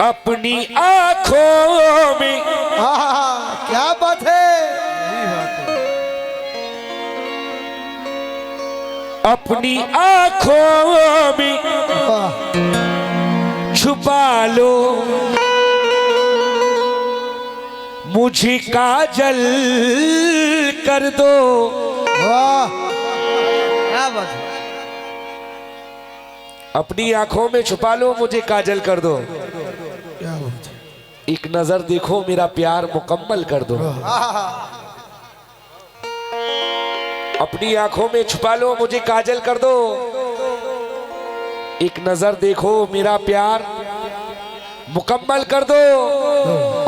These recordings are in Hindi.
अपनी आंखों में। क्या बात है। अपनी आंखों में छुपा लो मुझे काजल कर दो। वाह क्या बात है। अपनी आंखों में छुपा लो मुझे काजल कर दो। क्या बात है। एक नजर देखो मेरा प्यार मुकम्मल कर दो। अपनी आंखों में छुपा लो मुझे काजल कर दो। एक नजर देखो मेरा प्यार मुकम्मल कर दो।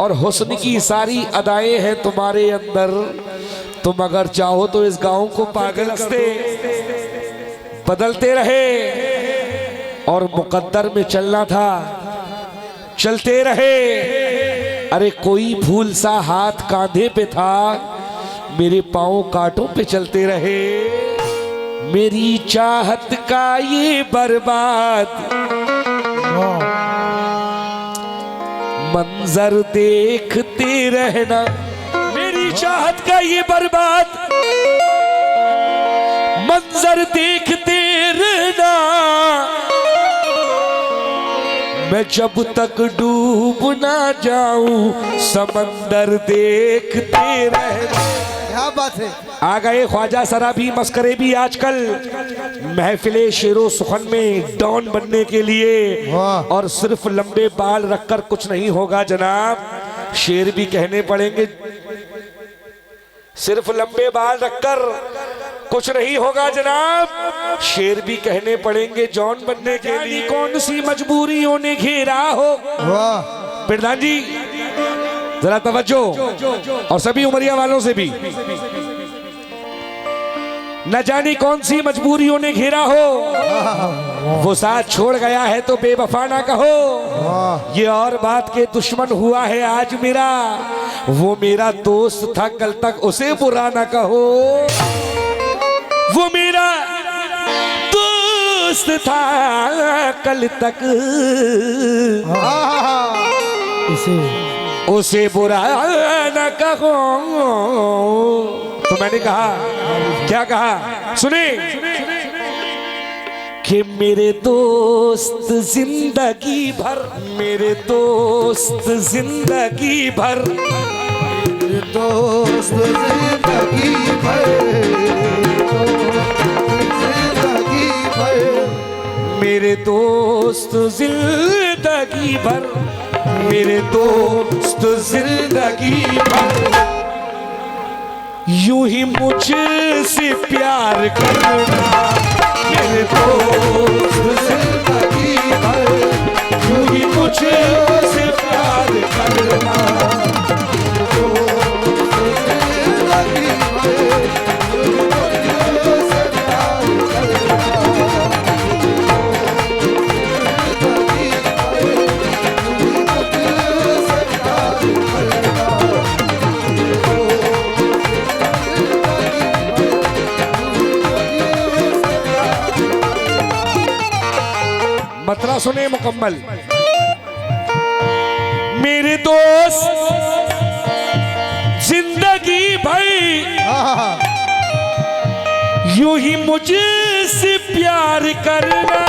और हुस्न की सारी अदाएं हैं तुम्हारे अंदर। तुम अगर चाहो तो इस गांव को पागल हंसते बदलते रहे और मुकद्दर में चलना था चलते रहे। अरे कोई फूल सा हाथ कांधे पे था मेरे पांव कांटों पे चलते रहे। मेरी चाहत का ये बर्बाद मंजर देखते रहना। मेरी चाहत का ये बर्बाद मंजर देखते रहना। मैं जब तक डूब ना जाऊं समंदर देखते रहना। क्या बात है। आ गए ख्वाजा सराबी मस्करे भी आजकल महफिले शेरो सुखन में डॉन बनने के लिए। और सिर्फ लंबे बाल रखकर कुछ नहीं होगा जनाब, शेर भी कहने पड़ेंगे। सिर्फ लंबे बाल रखकर कुछ नहीं होगा जनाब, शेर भी कहने पड़ेंगे जॉन बनने के लिए। कौन सी मजबूरियों ने घेरा हो। प्रधान जी जरा तवज्जो, और सभी उमरिया वालों से भी। न जाने कौन सी मजबूरियों ने घेरा हो। वो साथ छोड़ गया है तो बेवफा ना कहो। ये और बात के दुश्मन हुआ है आज मेरा। वो मेरा दोस्त था कल तक उसे बुरा ना कहो। वो मेरा दोस्त था कल तक उसे बुरा न कहो। तो मैंने कहा, क्या कहा सुने, कि मेरे दोस्त जिंदगी भर, मेरे दोस्त जिंदगी भर, मेरे दोस्त जिंदगी भर, जिंदगी भर, मेरे दोस्त जिंदगी भर, मेरे दोस्त जिंदगी भर यूं ही मुझसे प्यार करना। मेरे दोस्त जिंदगी भर यूं ही मुझसे प्यार करना। मतला सुने मुकम्मल। मेरे दोस्त जिंदगी भाई यूं ही मुझसे प्यार करना।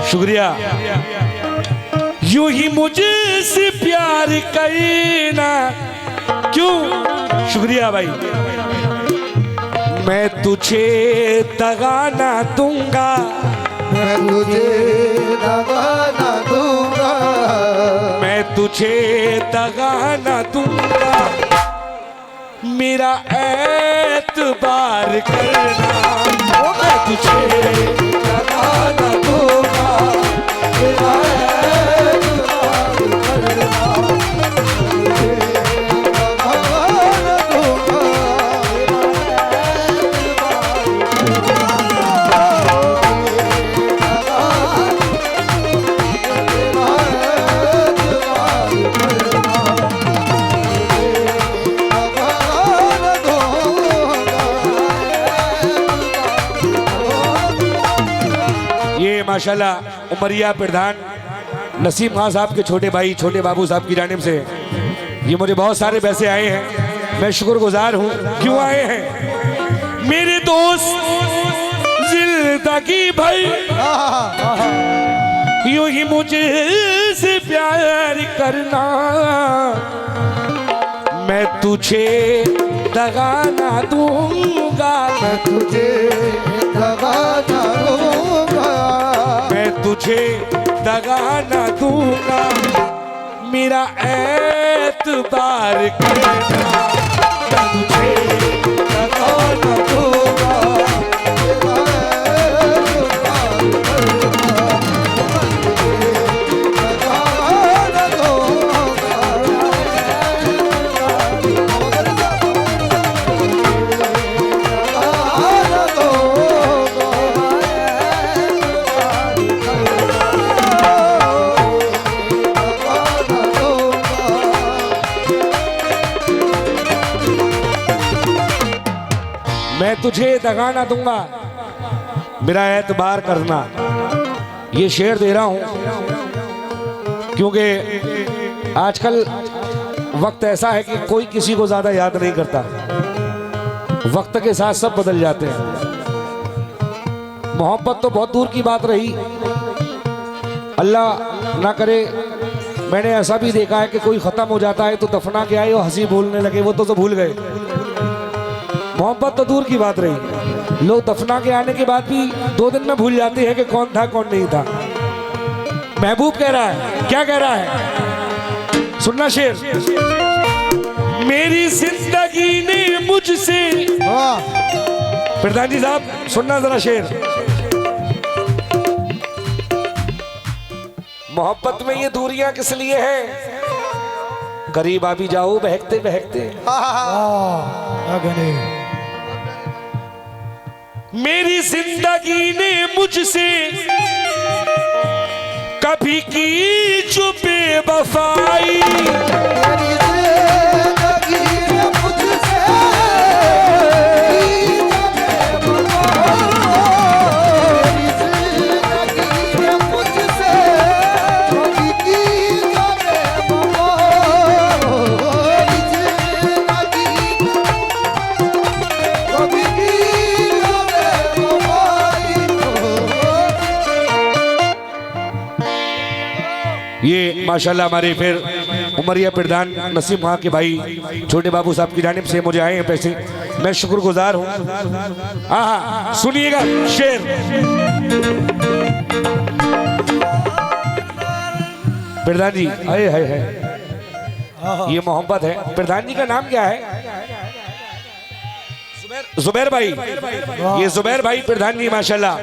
शुक्रिया। यूं ही मुझसे प्यार करना। क्यों? शुक्रिया भाई। मैं तुझे दगा ना दूंगा, मैं तुझे दगा ना दूंगा, मैं तुझे दगा ना दूंगा। मेरा एतबार करना। मैं तुझे दगा ना दूंगा, मेरा एतबार करना। माशाल्लाह उमरिया प्रधान नसीम खान साहब के छोटे भाई छोटे बाबू साहब की जानिब से ये मुझे बहुत सारे पैसे आए हैं। मैं शुक्रगुजार हूँ। क्यों आए हैं? मेरे दोस्त जिंदगी भर यूं ही मुझसे प्यार करना, मैं तुझे दगा ना दूंगा, मैं तुझे दगा ना दूंगा, मैं तुझे दगा ना दूंगा, मेरा एतबार करना, मैं तुझे दगा ना दूंगा। मैं तुझे दगा ना दूंगा, मेरा एतबार करना। ये शेर दे रहा हूं क्योंकि आजकल वक्त ऐसा है कि कोई किसी को ज्यादा याद नहीं करता। वक्त के साथ सब बदल जाते हैं। मोहब्बत तो बहुत दूर की बात रही, अल्लाह ना करे। मैंने ऐसा भी देखा है कि कोई खत्म हो जाता है तो दफना के आए और हंसी बोलने लगे, वो तो भूल गए। मोहब्बत तो दूर की बात रही, लोग दफना के आने के बाद भी 2 दिन में भूल जाते हैं कि कौन था कौन नहीं था। महबूब कह रहा है, क्या कह रहा है? सुनना शेर। मेरी जिंदगी ने मुझसे, प्रधान जी साहब सुनना जरा शेर। मोहब्बत में ये दूरियां किस लिए हैं? करीब आ भी जाओ बहकते बहकते। मेरी जिंदगी ने मुझसे कभी की जो बेवफाई, मेरी जिंदगी ने मुझसे ये माशाल्लाह हमारे फिर उमरिया प्रधान नसीम खां के भाई छोटे बाबू साहब की जानिब से मुझे आए हैं पैसे। मैं शुक्रगुजार हूँ। हाँ सुनिएगा शेर। प्रधान जी आए है ये मोहब्बत है। प्रधान जी का नाम क्या है? जुबैर भाई। ये जुबैर भाई प्रधान जी माशाल्लाह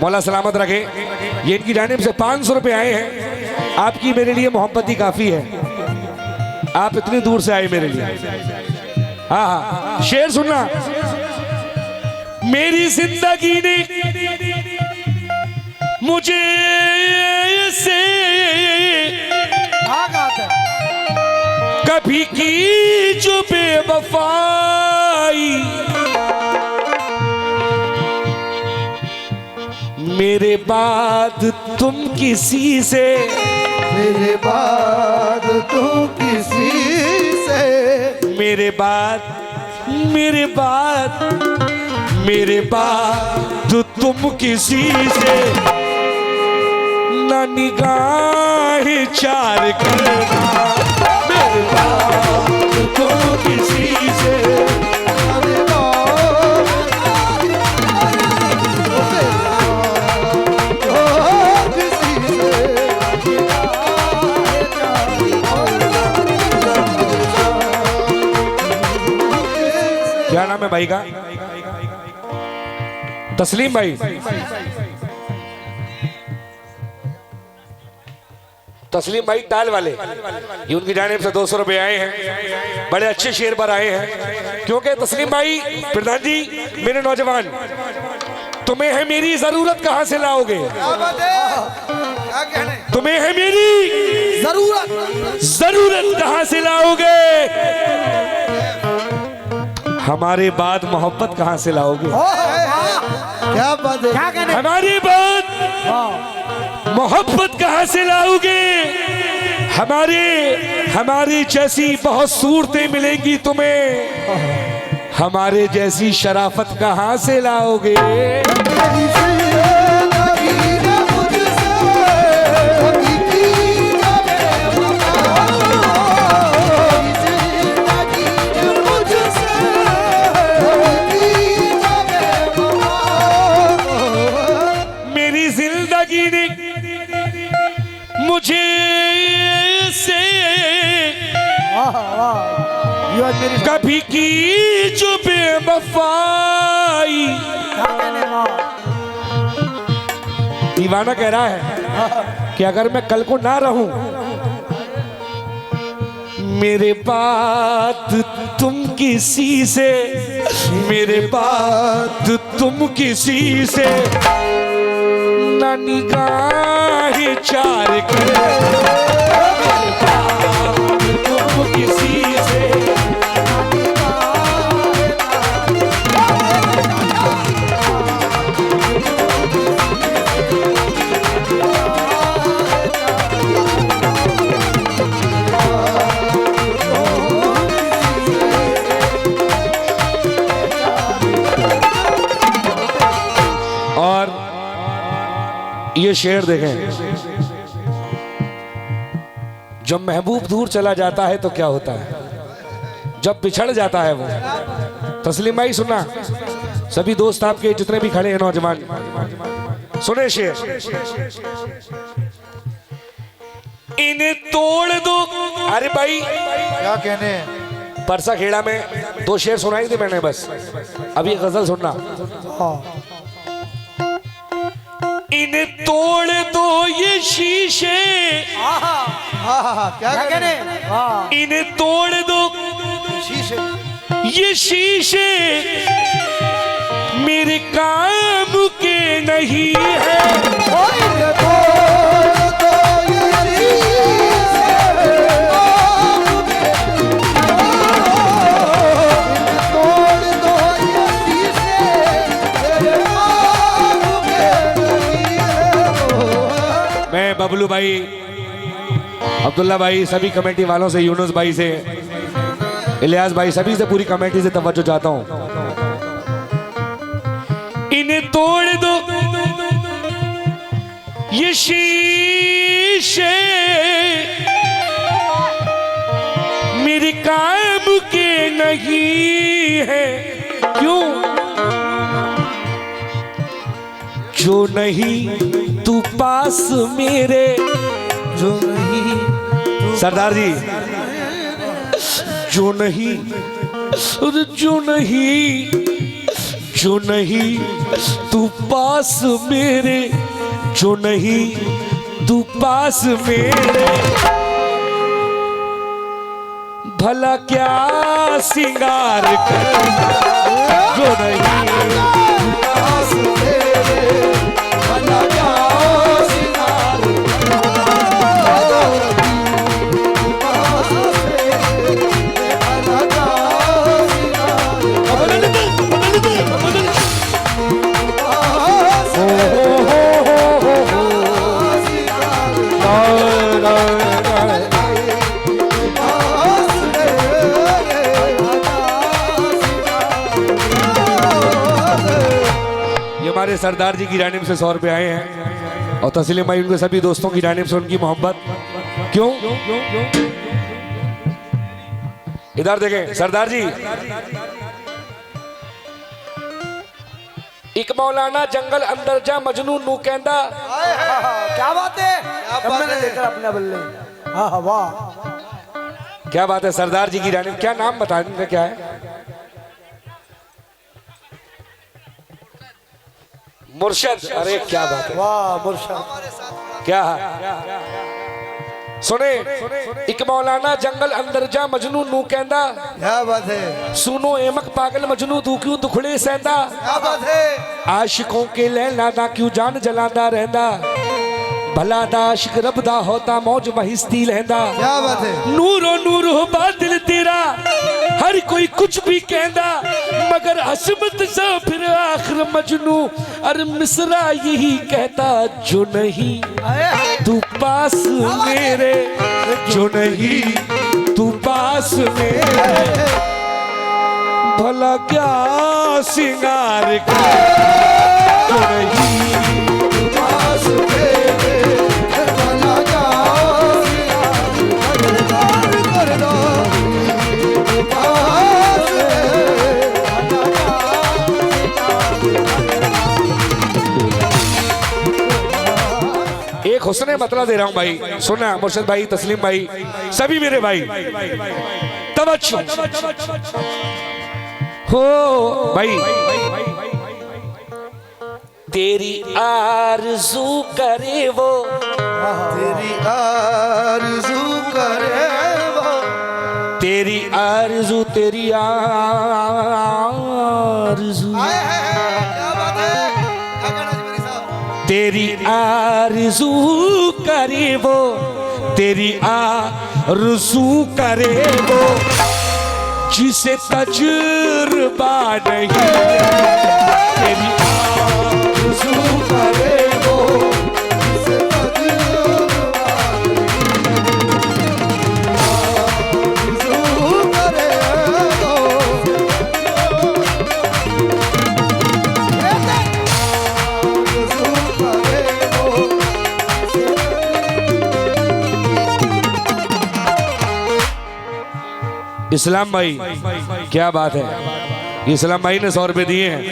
मौला सलामत रखे। ये इनकी जानिब से 500 रुपए आए हैं। आपकी मेरे लिए मोहब्बत ही काफी है, आप इतनी दूर से आए मेरे लिए। हाँ शेर सुनना। मेरी जिंदगी ने मुझे से कभी की जो बेवफाई, मेरे बाद तुम किसी से, मेरे बाद तुम किसी से, मेरे बाद तुम किसी से न निगाह चार करना, मेरे बाद तुम किसी से। क्या नाम है भाई का? तस्लीम भाई। तस्लीम भाई टाल वाले, ये उनकी जानिब से 200 रुपए आए हैं। बड़े अच्छे शेर पर आए हैं क्योंकि तस्लीम भाई प्रधान जी मेरे नौजवान, तुम्हें है मेरी जरूरत कहां से लाओगे? तुम्हें है मेरी जरूरत कहां से लाओगे? हमारे बाद मोहब्बत कहां से लाओगे? क्या बात है? हमारी बात मोहब्बत कहां से लाओगे? हमारे जैसी बहुत सूरतें मिलेंगी तुम्हें, हमारे जैसी शराफत कहां से लाओगे? मेरी जिंदगी ने मुझसे कभी की ना बेवफा, मेरी जिंदगी ने मुझसे कभी की ना बेवफा, मेरी जिंदगी ने मुझे से कभी की जो बेवफाई। दीवाना कह रहा है कि अगर मैं कल को ना रहूं, मेरे बात तुम किसी से, मेरे बात तुम किसी से ना निगाहें चार करे, मेरे बात तुम किसी से ये शेर देखें, जब महबूब दूर चला जाता है तो क्या होता है, जब बिछड़ जाता है वो। तस्लीम भाई सुनना, सभी दोस्त आपके जितने भी खड़े हैं नौजवान, सुने शेर। इन्हें तोड़ दो, अरे भाई क्या कहने, परसा खेड़ा में 2 शेर सुनाई थे मैंने, बस अब ये गजल सुनना। इन्हें तोड़ दो ये शीशे, क्या कहने, इन्हें तोड़ दो शीशे, ये शीशे मेरे काम के नहीं है। मैं बबलू भाई, अब्दुल्ला भाई, सभी कमेटी वालों से, यूनुस भाई से, इलियास भाई, सभी से, पूरी कमेटी से तवज्जो चाहता हूं। इन्हें तोड़ दो ये शीशे मेरे काम के नहीं है। क्यों? जो नहीं तू पास मेरे, जो नहीं, सरदार जी, जो नहीं, जो नहीं, जो नहीं तू पास मेरे, जो नहीं तू पास मेरे, भला क्या सिंगार कर, जो नहीं पास तेरे, भला क्या सिंगार पास तेरे, भला क्या हमारे सरदार जी की जानिब से 100 रुपए आए हैं, और तस्लीम भाई उनके सभी दोस्तों की जानिब से उनकी मोहब्बत। क्यों? इधर देखें सरदार जी, एक मौलाना जंगल अंदर जा मजनू नू कहंदा। क्या बात है, मैंने देखा अपने बल्ले। हाँ वाह, क्या बात है सरदार जी की जानिब। क्या नाम बता इनका, क्या है? मुर्शद। अरे क्या बात है, वाह मुर्शद। क्या सुने, एक मौलाना जंगल अंदर जा मजनू नू कहंदा। क्या बात है, सुनो एमक पागल मजनू तू क्यों दुखड़े सहंदा। क्या बात है, आशिकों के लैला दा क्यों जान जलांदा रहंदा। भला दाशिक रबदा होता मौज महिस्ती लहंदा। क्या बात है। नूरो नूर हो बादल तेरा, हर कोई कुछ भी कहता, मगर हसमत सा फिर आखिर मजनू अरे मिसरा यही कहता, जो नहीं तू पास मेरे, जो नहीं तू पास मेरे, भला क्या सिंगार का, जो नहीं पास मेरे, भला क्या सिंगार कर दो, पास मेरे, एक हुस्ने मतला दे रहा हूं भाई, सुनना मुर्शिद भाई, तस्लीम भाई, सभी मेरे भाई, तवज्जो हो भाई। तेरी आरज़ू करे वो, तेरी आरज़ू करे वो, तेरी आरज़ू, तेरी आरज़ू, क्या बात है। क्या कहना जी मेरी साहब। तेरी आरज़ू करे वो, तेरी आरज़ू करे वो, जिसे तजुर्बा नहीं, तेरी आरज़ू करे वो, जिसे तजुर्बा आरज़ू करे वो, आरज़ू करे वो। इस्लाम भाई क्या बात है, इस्लाम भाई ने 100 रुपए दिए हैं।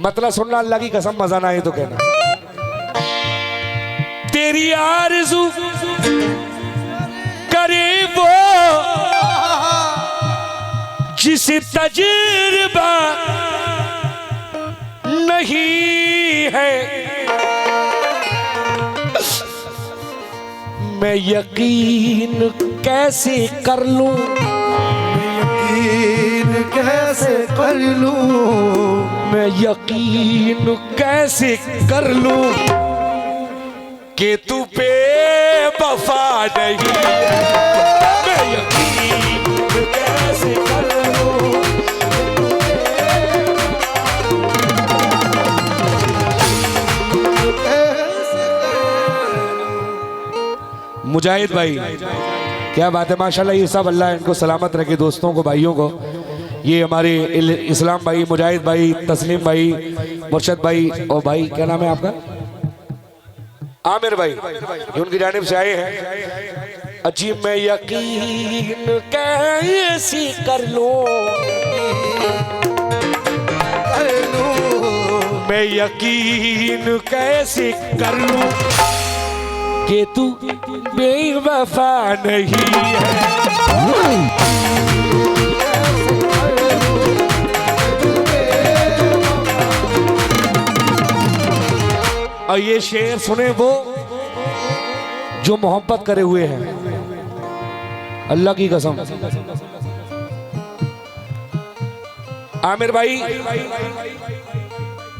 मतलब सुनना, अल्लाह की कसम मजा ना आए तो कहना। तेरी आरज़ू करे वो, जिसे तजुर्बा नहीं है, मैं यकीन कैसे कर लूं, यकीन कैसे कर लूं, मैं यकीन कैसे कर लूं कि तू बेवफा नहीं है, मैं यकीन कैसे कर लूं, मुजाहिद भाई क्या बात है, माशाल्लाह। ये सब अल्लाह इनको सलामत रखे, दोस्तों को, भाइयों को। ये हमारे इस्लाम भाई, मुजाहिद भाई, तस्लीम भाई, मुर्शद भाई, और भाई क्या नाम है आपका, आमिर भाई, ये उनकी जानिब से आए हैं। अजीब मैं यकीन कैसी कर लूं, मैं यकीन कैसे कर लूं कि तू बेवफा नहीं है, और ये शेर सुने वो जो मोहब्बत करे हुए हैं, अल्लाह की कसम। आमिर भाई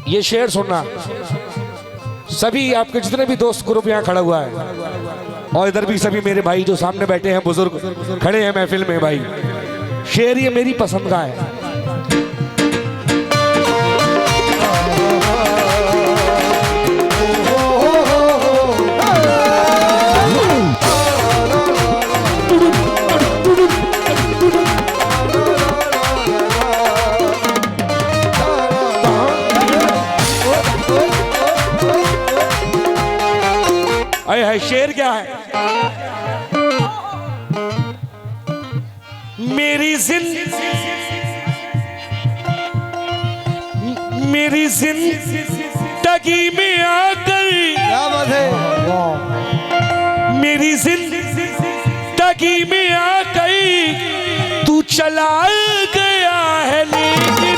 ये शेर सुनना, सभी आपके जितने भी दोस्त ग्रुप यहाँ खड़ा हुआ है, और इधर भी सभी मेरे भाई जो सामने बैठे हैं, बुजुर्ग खड़े हैं महफिल में भाई, शेर ये मेरी पसंद का है। अरे है शेर क्या है, मेरी जिंदगी में आकर, क्या बात है। मेरी जिंदगी में आकर तू चला गया है, लेकिन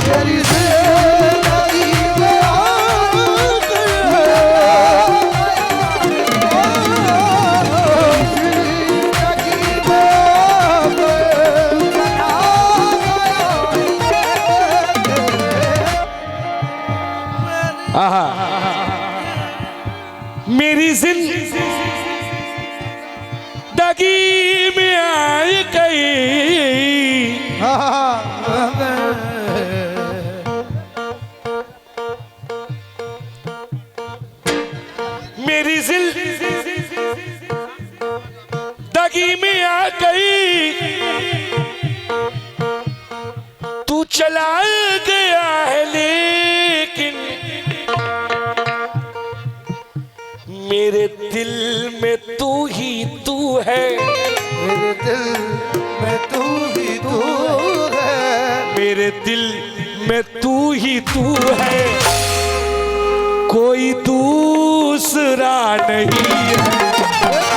तेरी जिंदगी में आकर, जिंदगी में दगी में आए गई, मेरी जिंदगी में आ गई, तू चला गया है लेकिन मेरे दिल में तू ही तू है, मेरे दिल में तू ही तू है, मेरे दिल में तू ही तू है, कोई दूसरा नहीं है।